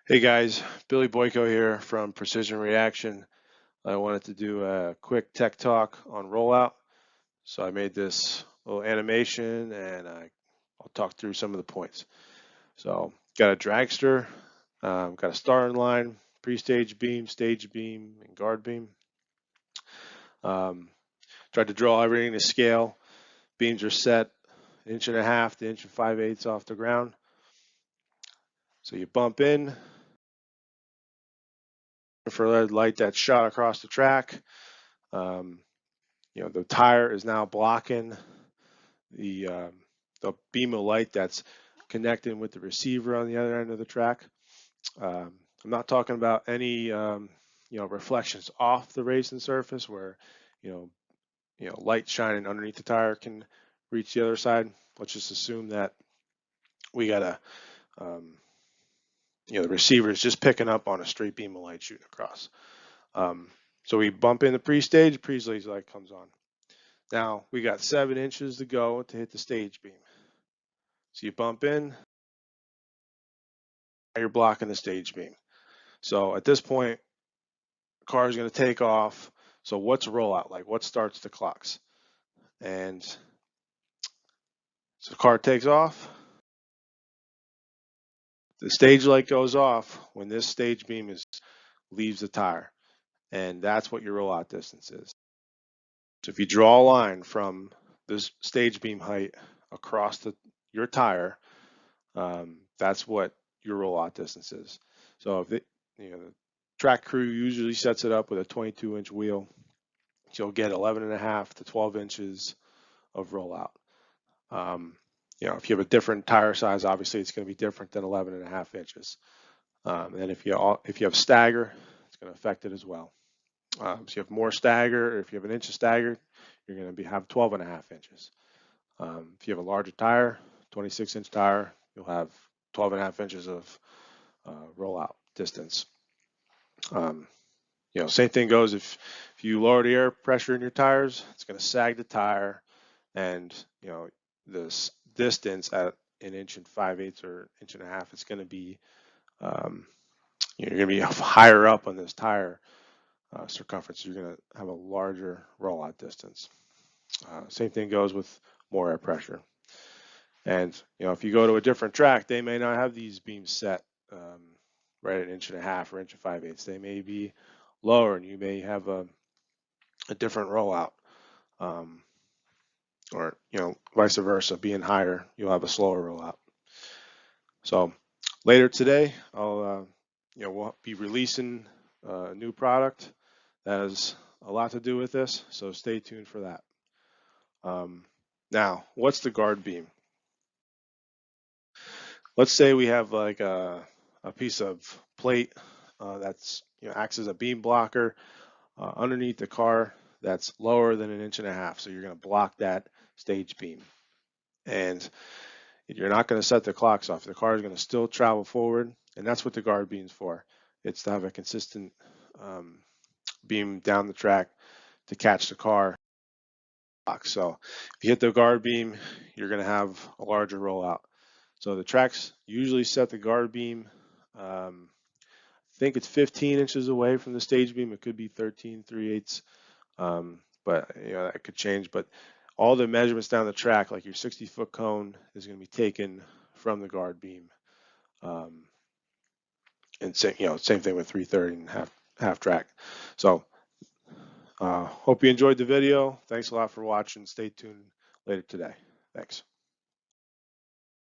Hey guys, Billy Boyko here from Precision Reaction. I wanted to do a quick tech talk on Rollout. So I made this little animation and I'll talk through some of the points. So got a dragster, got a starting line, pre-stage beam, stage beam, and guard beam. Tried to draw everything to scale. Beams are set 1.5 to 1.5 off the ground. So you bump in, infrared light that's shot across the track. Um, the tire is now blocking the beam of light that's connecting with the receiver on the other end of the track. I'm not talking about any reflections off the racing surface where you light shining underneath the tire can reach the other side. Let's just assume that we got the receiver is just picking up on a straight beam of light shooting across. So we bump in the pre-stage light comes on. Now we got 7 inches to go to hit the stage beam. So you bump in, you're blocking the stage beam. So at this point, the car is going to take off. So what's rollout like? What starts the clocks? And so the car takes off. The stage light goes off when this stage beam leaves the tire. And that's what your rollout distance is. So if you draw a line from this stage beam height across your tire, that's what your rollout distance is. So if the track crew usually sets it up with a 22-inch wheel, you'll get 11.5 to 12 inches of rollout. If you have a different tire size, obviously it's going to be different than 11.5 inches. And if you have stagger, it's going to affect it as well. So you have more stagger, or if you have an inch of stagger, you're going to have 12.5 inches. If you have a larger tire, 26-inch tire, you'll have 12.5 inches of rollout distance. Same thing goes if you lower the air pressure in your tires, it's going to sag the tire, and this distance at 1.5 or 1.5 inches, it's going to be you're going to be higher up on this tire circumference. You're going to have a larger rollout distance. Same thing goes with more air pressure. And if you go to a different track, they may not have these beams set right at 1.5 or 1.5. They may be lower, and you may have a different rollout. Or vice versa, being higher, you'll have a slower rollout. So later today, we'll be releasing a new product that has a lot to do with this. So stay tuned for that. Now, what's the guard beam? Let's say we have like a piece of plate that's acts as a beam blocker underneath the car that's lower than 1.5 inches. So you're going to block that stage beam, and you're not going to set the clocks off. The car is going to still travel forward, and that's what the guard beam's for. It's to have a consistent beam down the track to catch the car. So if you hit the guard beam, you're going to have a larger rollout. So the tracks usually set the guard beam. I think it's 15 inches away from the stage beam. It could be 13.3/8, but that could change. But all the measurements down the track, like your 60-foot cone, is going to be taken from the guard beam. And same thing with 330 and half track. So hope you enjoyed the video. Thanks a lot for watching. Stay tuned later today. Thanks.